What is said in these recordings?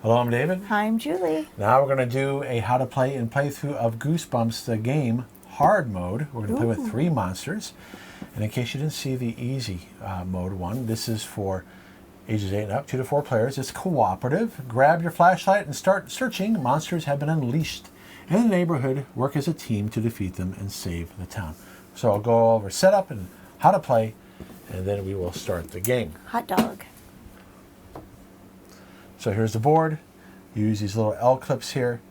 Hello, I'm David. Hi, I'm Julie. Now we're going to do a how to play and playthrough of Goosebumps, the game, hard mode. We're going to play with 3 monsters. And in case you didn't see the easy mode one, this is for ages 8 and up, 2 to 4 players. It's cooperative. Grab your flashlight and start searching. Monsters have been unleashed in the neighborhood. Work as a team to defeat them and save the town. So I'll go over setup and how to play, and then we will start the game. Hot dog. So here's the board. You use these little L clips here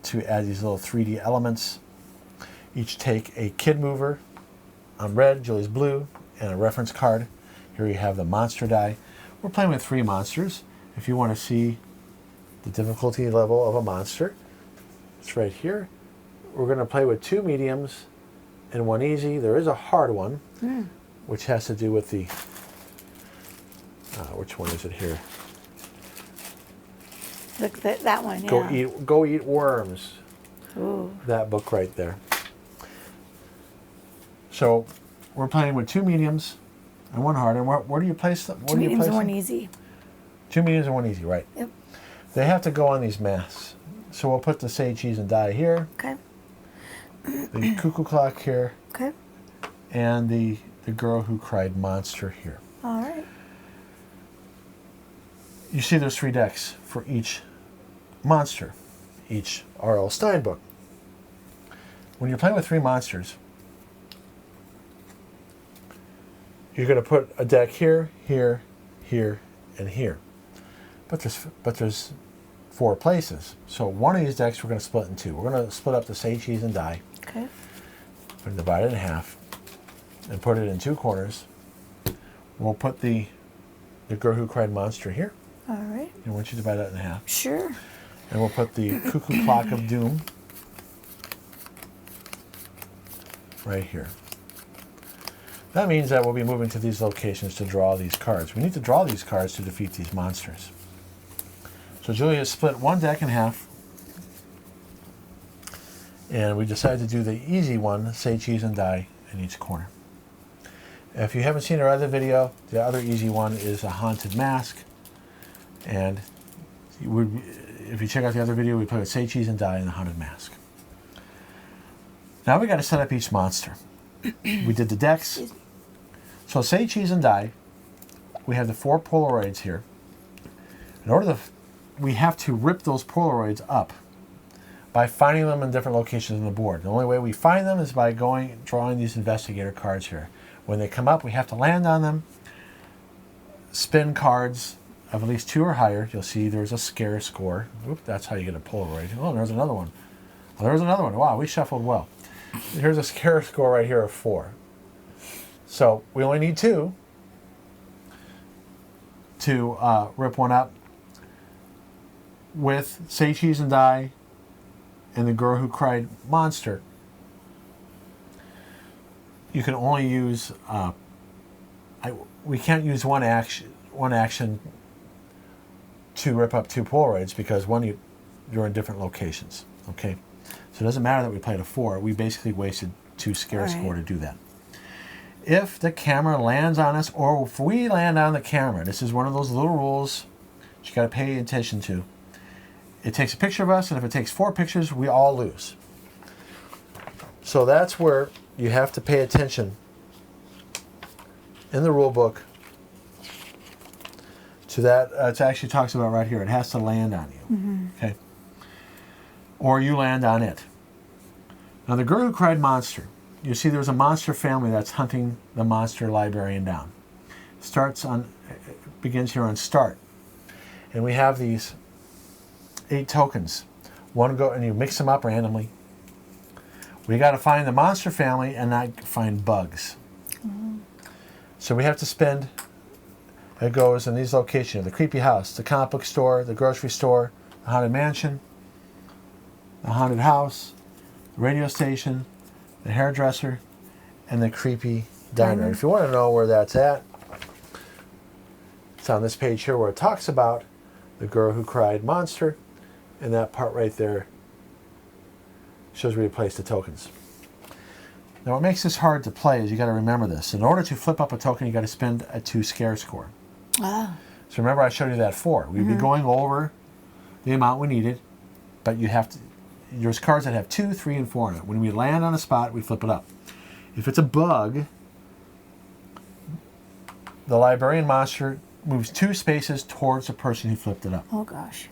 to add these little 3D elements. Each take a kid mover. I'm red, Julie's blue, and a reference card. Here you have the monster die. We're playing with 3 monsters. If you want to see the difficulty level of a monster, it's right here. We're going to play with 2 mediums and 1 easy. There is a hard one, which has to do with the, which one is it here? Look, that one, yeah. Go eat worms. Ooh. That book right there. So we're playing with 2 mediums and 1 hard. And where do you place them? 2 mediums and 1 easy. 2 mediums and 1 easy, right? Yep. They have to go on these masks. So we'll put the say, cheese, and die here. Okay. The cuckoo clock here. Okay. And the girl who cried monster here. All right. You see there's 3 decks for each monster, each R.L. Stine book. When you're playing with 3 monsters, you're going to put a deck here, here, here, and here. But there's 4 places. So one of these decks we're going to split in 2. We're going to split up the say, cheese, and die. Okay. We're going to divide it in half and put it in 2 corners. We'll put the girl who cried monster here. All right. And once you divide that in half. Sure. And we'll put the cuckoo clock of doom right here. That means that we'll be moving to these locations to draw these cards. We need to draw these cards to defeat these monsters. So Julia has split 1 deck in half. And we decided to do the easy one, say, cheese, and die in each corner. If you haven't seen our other video, the other easy one is a haunted mask. And if you check out the other video, we play with say, cheese, and die in the haunted mask. Now we got to set up each monster. We did the decks. So say, cheese, and die. We have the 4 Polaroids here. In order to, we have to rip those Polaroids up by finding them in different locations on the board. The only way we find them is by drawing these investigator cards here. When they come up, we have to land on them, spin cards of at least 2 or higher. You'll see there's a scare score. Oop, that's how you get a Polaroid. Oh, there's another one. Oh, there's another one. Wow, we shuffled well. Here's a scare score right here of 4. So we only need 2 to rip one up with say, cheese, and die and the girl who cried monster. You can only use, we can't use one action to rip up 2 Polaroids because you're in different locations, okay? So it doesn't matter that we played a 4. We basically wasted 2 scare score to do that. If the camera lands on us, or if we land on the camera, this is one of those little rules you got to pay attention to. It takes a picture of us, and if it takes 4 pictures, we all lose. So that's where you have to pay attention in the rule book to that. It actually talks about right here. It has to land on you, okay? Or you land on it. Now the girl who cried monster. You see there's a monster family that's hunting the monster librarian down. Begins here on start. And we have these 8 tokens. And you mix them up randomly. We got to find the monster family and not find bugs. So we have to spend, it goes in these locations: the creepy house, the comic book store, the grocery store, the haunted mansion, the haunted house, the radio station, the hairdresser, and the creepy diner. If you want to know where that's at, it's on this page here where it talks about the girl who cried monster, and that part right there shows where you place the tokens. Now what makes this hard to play is you got to remember this. In order to flip up a token, you got to spend a 2 scare score. So remember I showed you that 4. We'd be going over the amount we needed, but you have to. There's cards that have 2, 3, and 4 on it. When we land on a spot, we flip it up. If it's a bug, the librarian monster moves 2 spaces towards the person who flipped it up. Oh gosh.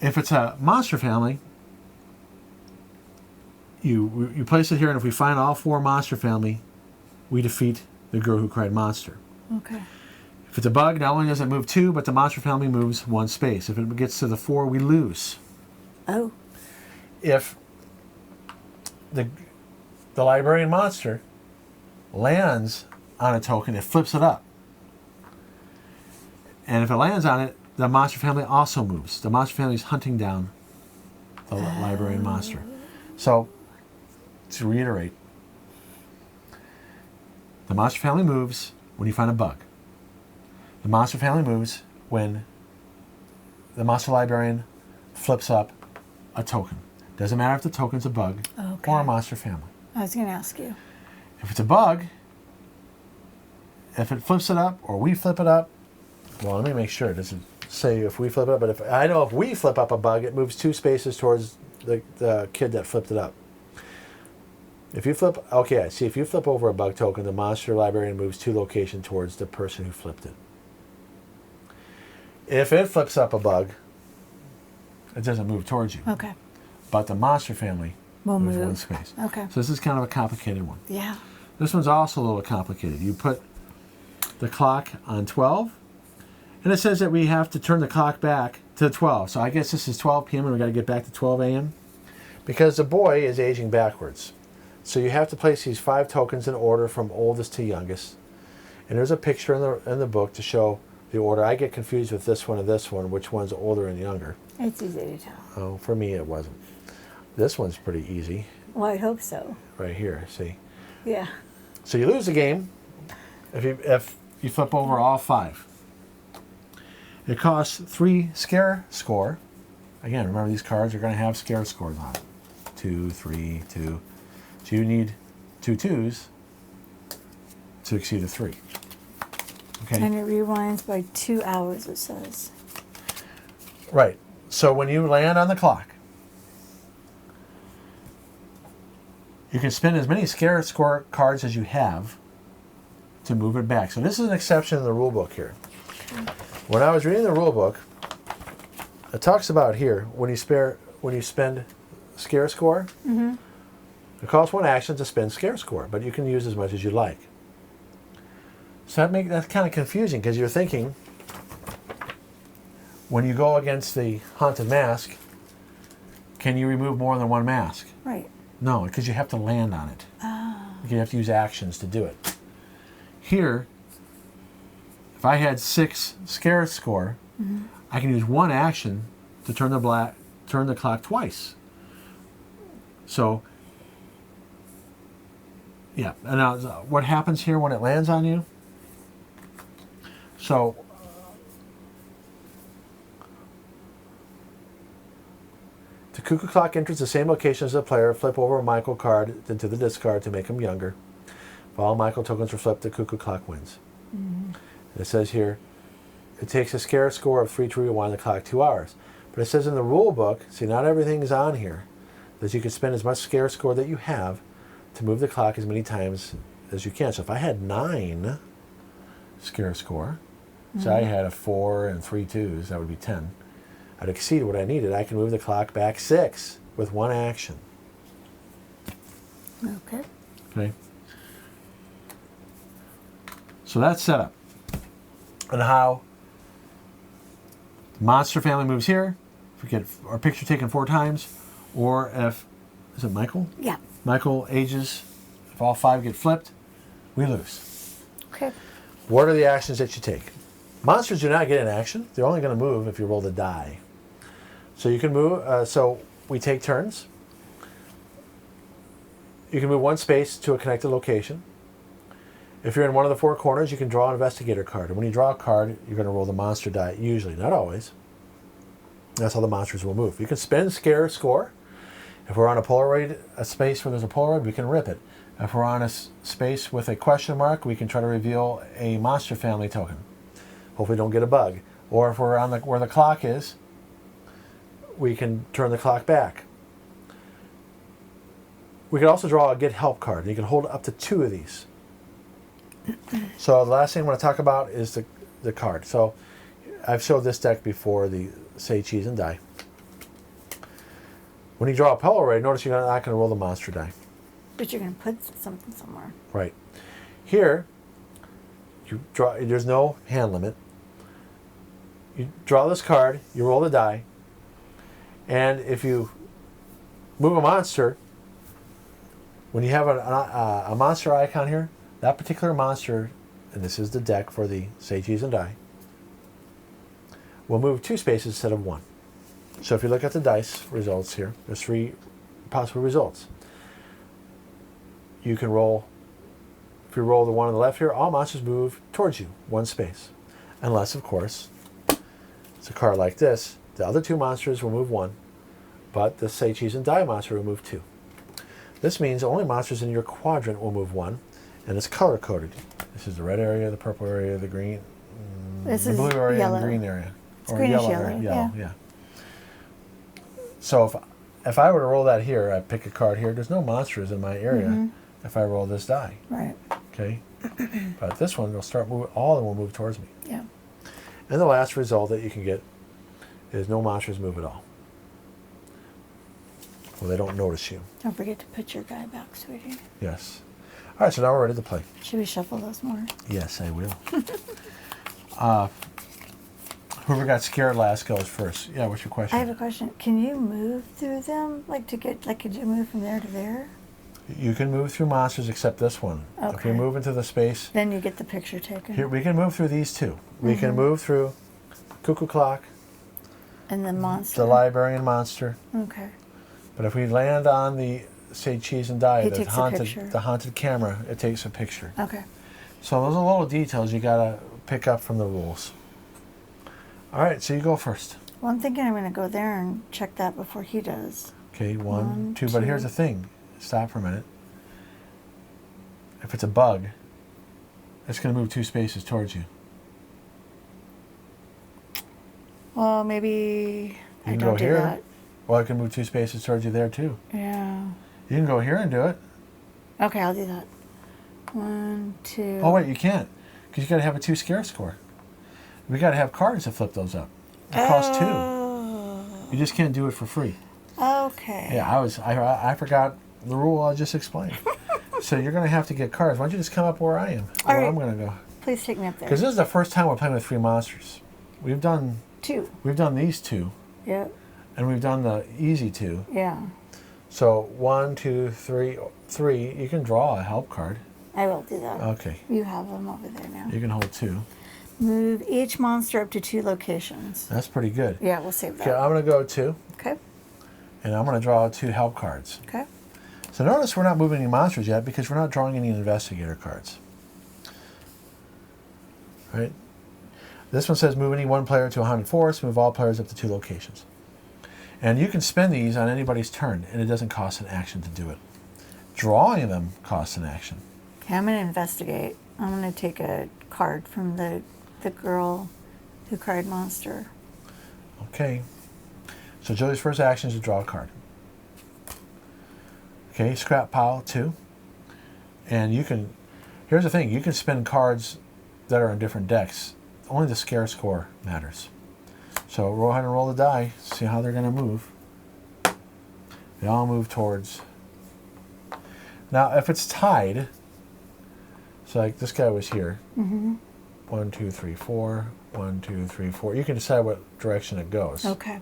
If it's a monster family, you place it here, and if we find all 4 monster family, we defeat the girl who cried monster. Okay. If it's a bug, not only does it move 2, but the monster family moves 1 space. If it gets to the 4, we lose. Oh. If the librarian monster lands on a token, it flips it up. And if it lands on it, the monster family also moves. The monster family is hunting down the librarian monster. So, to reiterate, the monster family moves when you find a bug. The monster family moves when the monster librarian flips up a token. Doesn't matter if the token's a bug or a monster family. I was going to ask you. If it's a bug, if it flips it up or we flip it up, well, let me make sure. It doesn't say if we flip it up, but if we flip up a bug, it moves 2 spaces towards the kid that flipped it up. If you flip, okay, I see. If you flip over a bug token, the monster librarian moves 2 locations towards the person who flipped it. If it flips up a bug, it doesn't move towards you. Okay. But the monster family We'll moves move. 1 space. Okay. So this is kind of a complicated one. Yeah. This one's also a little complicated. You put the clock on 12, and it says that we have to turn the clock back to 12. So I guess this is 12 p.m. and we got to get back to 12 a.m. because the boy is aging backwards. So you have to place these 5 tokens in order from oldest to youngest. And there's a picture in the book to show the order. I get confused with this one and this one, which one's older and younger. It's easy to tell. Oh, for me it wasn't. This one's pretty easy. Well, I hope so. Right here, see? Yeah. So you lose the game if you flip over all 5. It costs 3 scare score. Again, remember these cards are going to have scare scores on it. 2, 3, 2. So you need 2 2s to exceed a 3. Okay. And it rewinds by 2 hours, it says. Right. So when you land on the clock, you can spin as many scare score cards as you have to move it back. So this is an exception in the rule book here. Okay. When I was reading the rule book, it talks about here when you spend scare score, it costs 1 action to spend scare score, but you can use as much as you like. So that's kind of confusing because you're thinking when you go against the haunted mask, can you remove more than 1 mask? Right. No, because you have to land on it. Oh. You have to use actions to do it. Here, if I had 6 scare score, I can use 1 action to turn the clock twice. So, yeah. And now, what happens here when it lands on you? So, the cuckoo clock enters the same location as the player. Flip over a Michael card into the discard to make him younger. If all Michael tokens are flipped, the cuckoo clock wins. And it says here, it takes a scare score of 3 to rewind the clock 2 hours. But it says in the rule book, see, not everything is on here, that you can spend as much scare score that you have to move the clock as many times as you can. So if I had 9 scare score, so I had a 4 and 3 2s, that would be 10. I'd exceed what I needed. I can move the clock back 6 with 1 action. Okay. Okay. So that's set up. And how the monster family moves here, if we get our picture taken 4 times, or if, is it Michael? Yeah. Michael ages, if all 5 get flipped, we lose. Okay. What are the actions that you take? Monsters do not get an action. They're only going to move if you roll the die. So you can move, so we take turns. You can move 1 space to a connected location. If you're in one of the 4 corners, you can draw an investigator card. And when you draw a card, you're going to roll the monster die, usually, not always. That's how the monsters will move. You can spend scare score. If we're on a space where there's a Polaroid, we can rip it. If we're on a space with a question mark, we can try to reveal a monster family token. Hopefully don't get a bug. Or if we're on where the clock is, we can turn the clock back. We could also draw a get help card. You can hold up to 2 of these. So the last thing I want to talk about is the card. So I've showed this deck before, the Say Cheese and Die. When you draw a Polaroid, notice you're not going to roll the monster die. But you're going to put something somewhere. Right. Here, you draw. There's no hand limit. You draw this card, you roll the die, and if you move a monster, when you have a monster icon here, that particular monster, and this is the deck for the Say Cheese and Die, will move 2 spaces instead of 1. So if you look at the dice results here, there's 3 possible results. You can roll, if you roll the one on the left here, all monsters move towards you, 1 space. Unless, of course, it's a card like this, the other 2 monsters will move 1, but the Say Cheese and Die monster will move 2. This means only monsters in your quadrant will move 1, and it's color coded. This is the red area, the purple area, the green, This the is blue area, yellow. and the green area. It's greenish yellow, area. yeah. So if I were to roll that here, I pick a card here, there's no monsters in my area if I roll this die. Right. Okay? But this one will start moving, all of them will move towards me. Yeah. And the last result that you can get is no monsters move at all. Well, they don't notice you. Don't forget to put your guy back, sweetie. Yes. All right, so now we're ready to play. Should we shuffle those more? Yes, I will. Whoever got scared last goes first. Yeah, what's your question? I have a question. Can you move through them? Could you move from there to there? You can move through monsters except this one. If Okay. you move into the space, Then you get the picture taken. here we can move through these 2. We can move through Cuckoo Clock, And the monster. the Librarian Monster. Okay. But if we land on the Say Cheese and Die, He takes a picture. the haunted camera, it takes a picture. Okay. So those are little details you gotta pick up from the rules. All right, so you go first. Well, I'm thinking I'm going to go there and check that before he does. Okay, one, One, 2. But here's two. the thing. Stop for a minute. If it's a bug, it's going to move 2 spaces towards you. Well, maybe You I can don't go do here. that. Well, it can move 2 spaces towards you there too. Yeah. You can go here and do it. Okay, I'll do that. 1, 2. Oh wait, you can't, because you got to have a 2 scare score. We got to have cards to flip those up. It costs 2. Oh. You just can't do it for free. Okay. Yeah, I forgot the rule I just explained. So you're going to have to get cards. Why don't you just come up where I am? All Where right. I'm going to go. Please take me up there. Because this is the first time we're playing with 3 monsters. We've done 2. these 2, Yep. and we've done the easy 2. Yeah. So 1, 2, 3, 3. You can draw a help card. I will do that. Okay. You have them over there now. You can hold 2. Move each monster up to 2 locations. That's pretty good. Yeah, we'll save Okay, that. I'm going to go 2, Okay. and I'm going to draw 2 help cards. Okay. So notice we're not moving any monsters yet because we're not drawing any investigator cards. Right? This one says move any 1 player to a haunted forest, move all players up to 2 locations. And you can spend these on anybody's turn, and it doesn't cost an action to do it. Drawing them costs an action. Okay, I'm going to investigate. I'm going to take a card from the girl who cried monster. Okay. So Julie's first action is to draw a card. Okay, scrap pile 2. And you can, here's the thing, you can spend cards that are in different decks. Only the scare score matters. So go ahead and roll the die, see how they're going to move. They all move towards. Now, if it's tied, so like this guy was here. 1, 2, 3, 4. 1, 2, 3, 4. You can decide what direction it goes. Okay.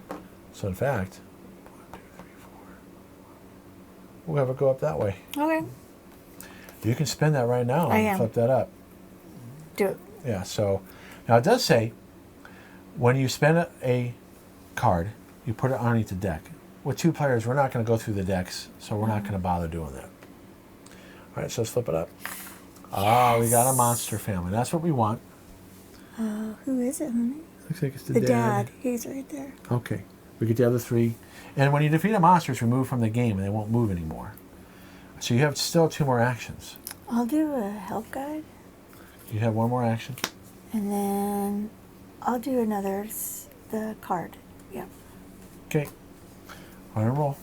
So in fact, 1, 2, 3, 4. We'll have it go up that way. Okay. You can spin that right now I and am. flip that up. Do it. Yeah, so now it does say when you spend a card, you put it underneath the deck. With 2 players, we're not going to go through the decks, so we're not going to bother doing that. All right, so let's flip it up. Ah, we got a monster family. That's what we want. Who is it, honey? Looks like it's The dad. He's right there. Okay, we get the other 3. And when you defeat a monster, it's removed from the game, and they won't move anymore. So you have still 2 more actions. I'll do a help guide, You have 1 more action. and then I'll do another, the card. Yep. Okay. On a roll.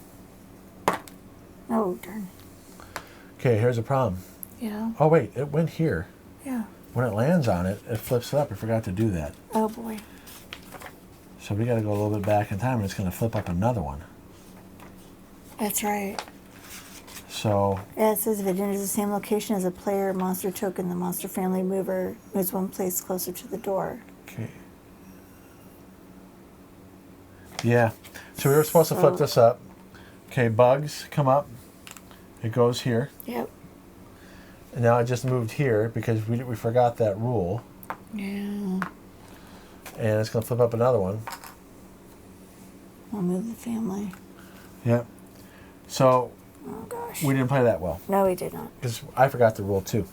Oh, darn. Okay, here's the problem. Yeah. Oh, wait, it went here. Yeah. When it lands on it, it flips it up. I forgot to do that. Oh, boy. So we got to go a little bit back in time, and it's going to flip up another one. That's right. So... Yeah, it says if it enters the same location as a player monster token, the monster family mover moves one place closer to the door. Okay. Yeah. So we were supposed to flip this up. Okay, bugs come up. It goes here. Yep. And now I just moved here because we forgot that rule. Yeah. And it's going to flip up another one. I'll move the family. Yep. So Oh, gosh. we didn't play that well. No, we did not. Because I forgot the rule too.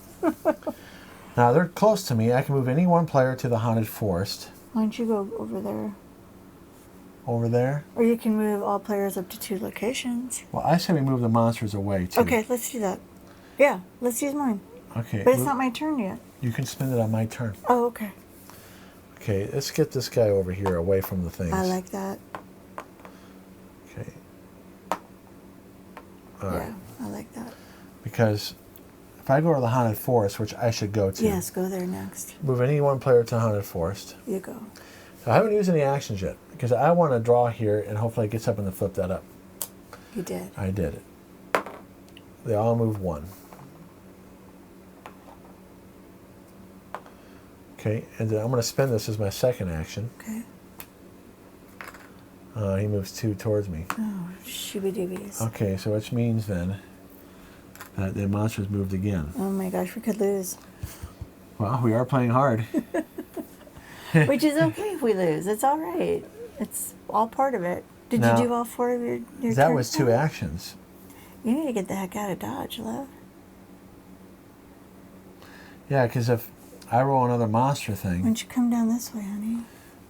Now they're close to me. I can move any one player to the haunted forest. Why don't you go over there? Over there. Or you can move all players up to 2 locations. Well, I say we move the monsters away too. Okay, let's do that. Yeah, let's use mine. Okay. But it's not my turn yet. You can spend it on my turn. Oh, okay. Okay, let's get this guy over here away from the things. I like that. Okay. All right. Yeah, I like that. Because if I go to the haunted forest, which I should go to. Yes, go there next. Move any one player to haunted forest. You go. So I haven't used any actions yet because I want to draw here and hopefully it gets up and then flip that up. You did. I did it. They all move 1. Okay, and then I'm going to spend this as my second action. Okay. He moves 2 towards me. Oh, shooby doobies. Okay, so which means then that the monster's moved again. Oh my gosh, we could lose. Well, we are playing hard. Which is okay if we lose. It's all right. It's all part of it. Did Now, you do all 4 of your that turns was 2 now? actions. You need to get the heck out of Dodge, love. Yeah, because if I roll another monster Why thing, don't you come down this way, honey?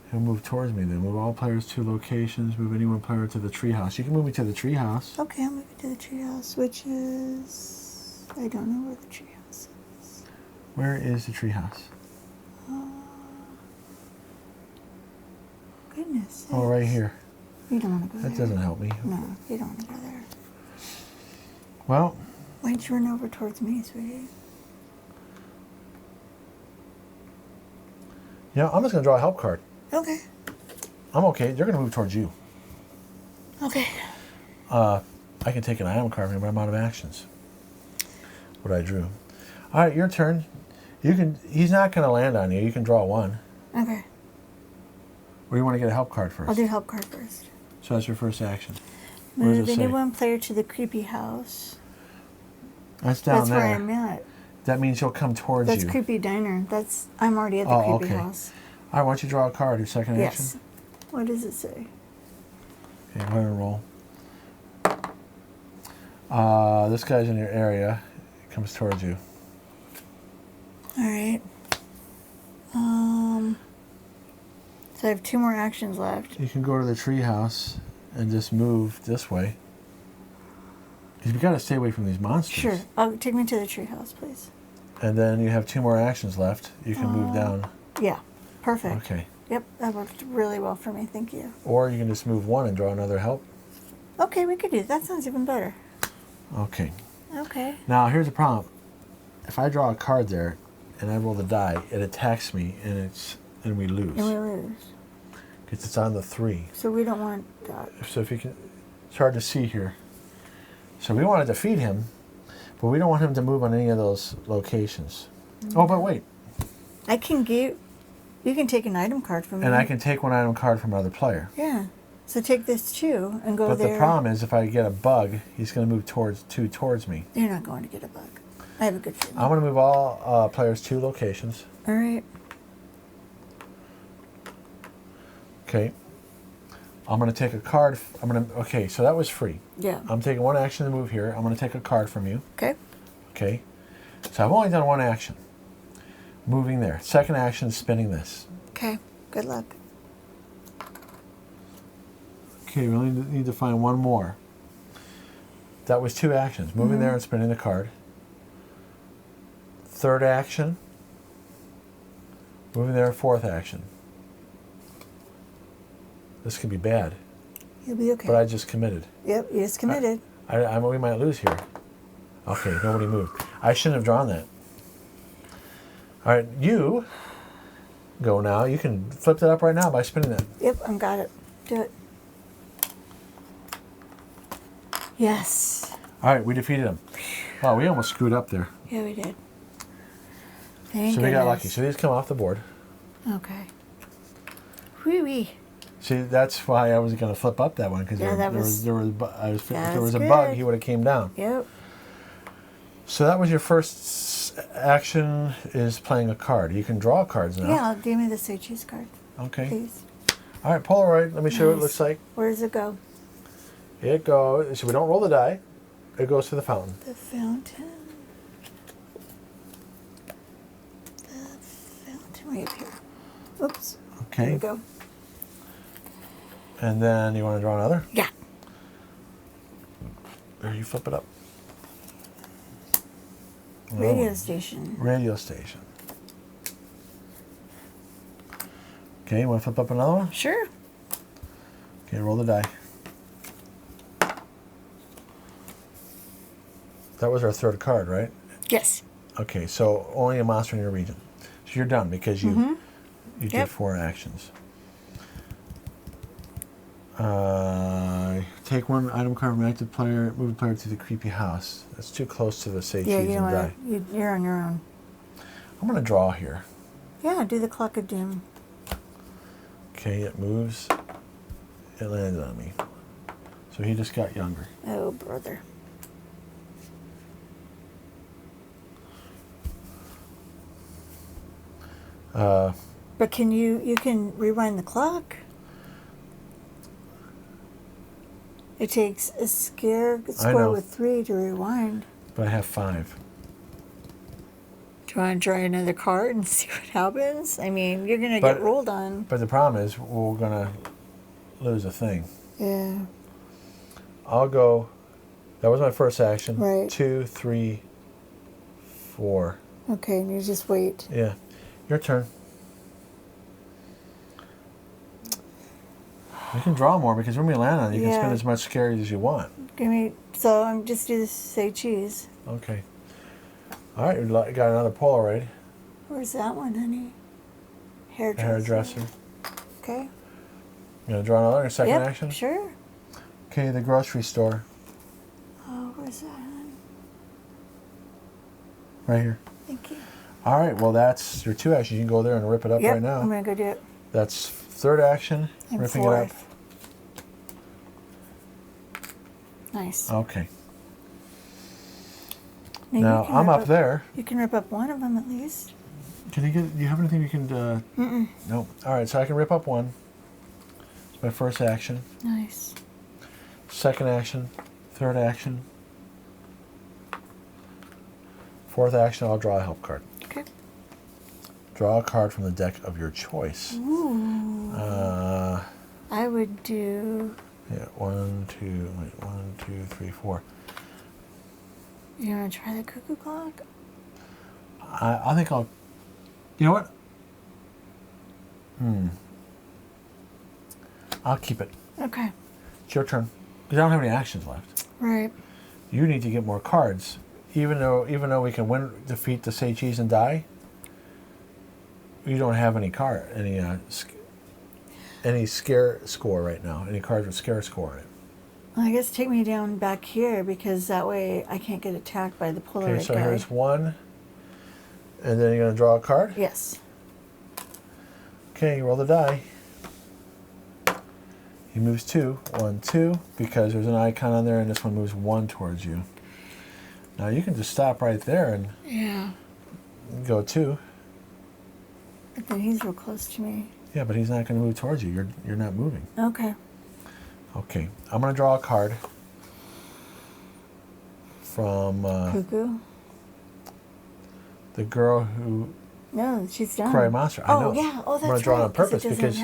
he'll move towards me then. Move all players to locations. Move any one player to the treehouse. You can move me to the treehouse. Okay, I'll move you to the treehouse, which is... I don't know where the treehouse is. Where is the treehouse? Goodness. Oh, right here. You don't want to go there. That doesn't help me. No, you don't want to go there. Well, Why don't you run over towards me, sweetie? you know, I'm just going to draw a help card. Okay. I'm okay. They're going to move towards you. Okay. I can take an item card, but I'm out of actions. What I drew. All right, your turn. You can. He's not going to land on you. You can draw 1. Okay. Or you want to get a help card first? I'll do help card first. So that's your first action. What does Move it say? any one player to the creepy house. That's down That's there. where I'm at. That means he'll come towards That's you. creepy diner. I'm already at the Oh, creepy okay. house. All right, why don't you draw a card? Your second Yes. action? What does it say? Okay, I'm going to roll. This guy's in your area. He comes towards you. All right. So I have 2 more actions left. You can go to the treehouse and just move this way. Because we got to stay away from these monsters. Sure. Take me to the treehouse, please. And then you have 2 more actions left. You can move down. Yeah. Perfect. Okay. Yep, that worked really well for me. Thank you. Or you can just move 1 and draw another help. Okay, we could do that. That sounds even better. Okay. Okay. Now here's the problem. If I draw a card there and I roll the die, it attacks me and we lose. And we lose. Because it's on the 3. So we don't want that. So if you can, it's hard to see here. So we want to defeat him, but we don't want him to move on any of those locations. Oh, but wait. You can take an item card from me. And I can take 1 item card from another player. Yeah. So take this too and go But there. the problem is if I get a bug, he's going to move towards me. You're not going to get a bug. I have a good feeling. I'm going to move all players 2 locations. All right. Okay. I'm going to take a card. Okay, so that was free. Yeah. I'm taking 1 action to move here. I'm going to take a card from you. Okay. Okay. So I've only done 1 action. Moving there. Second action is spinning this. Okay. Good luck. Okay, we only need to find 1 more. That was 2 actions. Moving there and spinning the card. Third action. Moving there, 4th action. This could be bad. You'll be okay. But I just committed. Yep, you just committed. We might lose here. Okay, nobody moved. I shouldn't have drawn that. All right, you go now. You can flip that up right now by spinning that. Yep, I got it. Do it. Yes. All right, we defeated him. Wow, we almost screwed up there. Yeah, we did. Thank So we got lucky. So these come off the board. Okay. Whee-wee. See, that's why I was going to flip up that one because if there was a bug, he would have came down. Yep. So that was your first action, is playing a card. You can draw cards now. Yeah, give me the say cheese card. Okay. Please. All right, Polaroid. Let me show you what it looks like. Where does it go? It goes. So we don't roll the die. It goes to the fountain. The fountain. The fountain right here. Oops. Okay. There we go. And then you want to draw another? Yeah. There, you flip it up. Radio station. Radio station. Okay, you want to flip up another one? Sure. Okay, roll the die. That was our third card, right? Yes. Okay, so only a monster in your region. So you're done because you did 4 actions. Take one item card from an active player, move the player to the creepy house. That's too close to the say cheese and die. You're on your own. I'm going to draw here. Yeah, do the clock of doom. Okay, it moves. It landed on me. So he just got younger. Oh, brother. But can you can rewind the clock? It takes a score with 3 to rewind. But I have 5. Do you want to draw another card and see what happens? I mean, you're going to get rolled on. But the problem is we're going to lose a thing. Yeah. I'll go. That was my first action. Right. 2, 3, 4. Okay, and you just wait. Yeah. Your turn. You can draw more because when we land on it, you can spend as much scary as you want. So I'm just do this, say cheese. Okay. All right, you got another Polaroid. Where's that one, honey? Hairdresser. Okay. You gonna draw another second action? Sure. Okay, the grocery store. Oh, where's that, hon? Right here. Thank you. All right, well that's your 2 actions. You can go there and rip it up right now. I'm gonna go do it. That's third action, And ripping 4th. it up. Nice. Okay. Now I'm up there. You can rip up one of them at least. Can you get? Do you have anything you can? No. All right, so I can rip up one. It's my first action. Nice. Second action, third action, fourth action. I'll draw a help card. Okay. Draw a card from the deck of your choice. Ooh. I would do. Yeah, 1, 2, 3, 4. You want to try the cuckoo clock? I think I'll. You know what? I'll keep it. Okay. It's your turn. Because I don't have any actions left. Right. You need to get more cards. Even though we can defeat the say cheese and die. You don't have any scare score right now. Any cards with scare score on it. Well, I guess take me down back here because that way I can't get attacked by the Polaroid guy. Okay, so here's 1. And then you're going to draw a card? Yes. Okay, roll the die. He moves 2. 1, 2, because there's an icon on there, and this one moves 1 towards you. Now you can just stop right there and go 2. But then he's real close to me. Yeah, but he's not going to move towards you. You're not moving. Okay. Okay, I'm going to draw a card from Cuckoo? the girl who No, she's done. cried monster. I know. Oh, yeah. Oh, that's right. I'm going to draw it on purpose because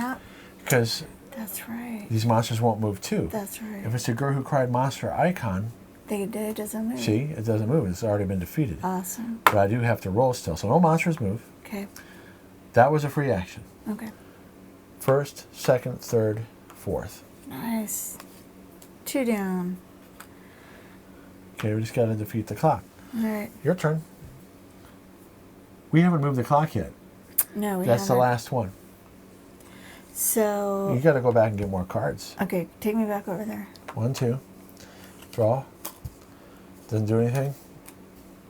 That's right. these monsters won't move too. That's right. If it's the girl who cried monster icon, It doesn't move. see, it doesn't move. It's already been defeated. Awesome. But I do have to roll still, so no monsters move. Okay. That was a free action. Okay. First, second, third, fourth. Nice. 2 down. Okay, we just got to defeat the clock. All right. Your turn. We haven't moved the clock yet. No, we That's the haven't. last one. So. You got to go back and get more cards. Okay, take me back over there. 1, 2. Draw. Doesn't do anything.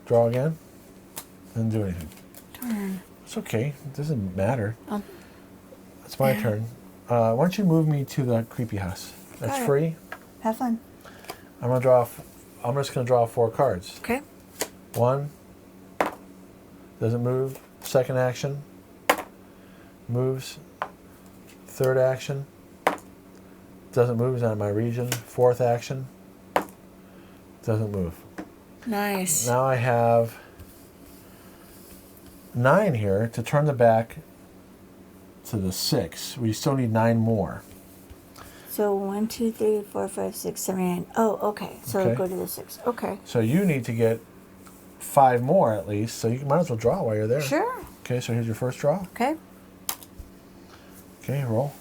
Draw again. Doesn't do anything. Turn. It's okay. It doesn't matter. Um, It's my turn. Why don't you move me to the creepy house? That's Got it. free. Have fun. I'm gonna draw. I'm just gonna draw 4 cards. Okay. 1. Doesn't move. Second action. Moves. Third action. Doesn't move. Is not in my region. Fourth action. Doesn't move. Nice. Now I have 9 here to turn the back to the 6. We still need 9 more. So 1, 2, 3, 4, 5, 6, 7, 8. Oh, okay. So Okay. go to the 6. Okay. So you need to get 5 more at least. So you might as well draw while you're there. Sure. Okay, so here's your first draw. Okay. Okay, roll.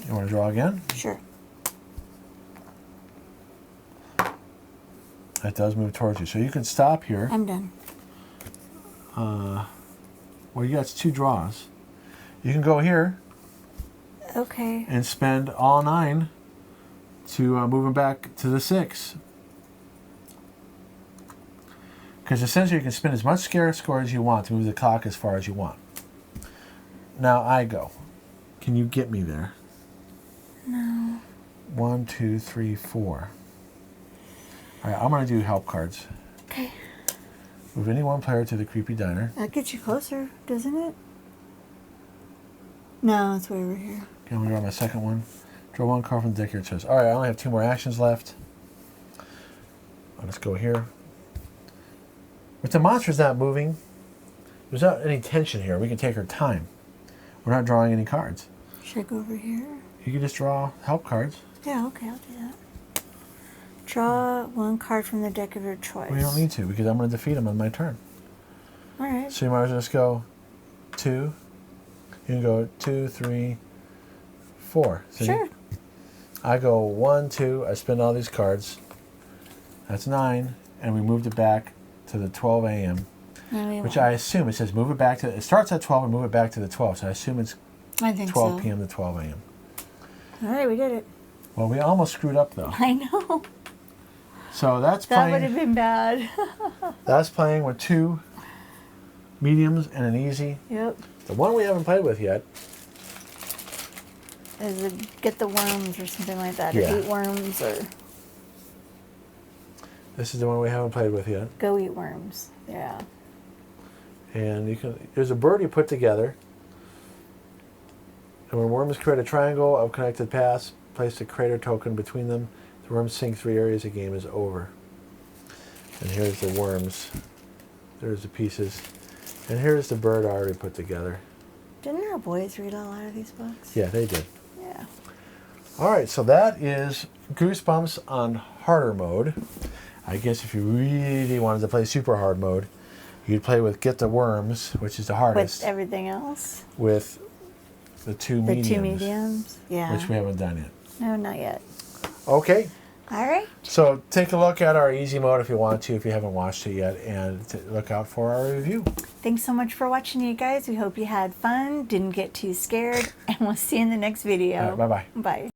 You want to draw again? Sure. That does move towards you. So you can stop here. I'm done. Well, you got 2 draws. You can go here Okay. and spend all 9 to move them back to the 6. Because essentially you can spend as much score as you want to move the clock as far as you want. Now I go. Can you get me there? No. 1, 2, 3, 4. All right, I'm going to do help cards. Okay. Move any one player to the creepy diner. That gets you closer, doesn't it? No, it's way over here. Okay, I'm going to draw my second one. Draw 1 card from the deck here. It says, all right, I only have 2 more actions left. I'll just go here. With the monsters not moving, there's not any tension here. We can take our time. We're not drawing any cards. Should I go over here? You can just draw help cards. Yeah, okay, I'll do that. Draw 1 card from the deck of your choice. Well, you don't need to because I'm going to defeat them on my turn. All right. So you might as well just go 2. You can go 2, 3, 4. See? Sure. I go 1, 2. I spend all these cards. That's 9, and we moved it back to the 12 a.m. Which I assume it says move it back to. It starts at 12 and move it back to the 12. So I assume it's I think 12 so. p.m. to 12 a.m. All right, we did it. Well, we almost screwed up though. I know. So that's That would have playing. been bad. That's playing with 2 mediums and an easy. Yep. The one we haven't played with yet. Is it get the worms or something like that? Yeah. Or eat worms or This is the one we haven't played with yet. go eat worms. Yeah. And you can. There's a bird you put together. And when worms create a triangle of connected paths, place the crater token between them. The worms sink 3 areas. The game is over. And here's the worms. There's the pieces. And here's the bird I already put together. Didn't our boys read a lot of these books? Yeah, they did. Yeah. All right, so that is Goosebumps on harder mode. I guess if you really wanted to play super hard mode, you'd play with Get the Worms, which is the hardest, With everything else? with the 2 mediums, 2 mediums? Yeah. which we haven't done yet. No, not yet. Okay, All right. so take a look at our easy mode if you want to, if you haven't watched it yet, and look out for our review. Thanks so much for watching, you guys. We hope you had fun, didn't get too scared, and we'll see you in the next video. All right, bye-bye. Bye.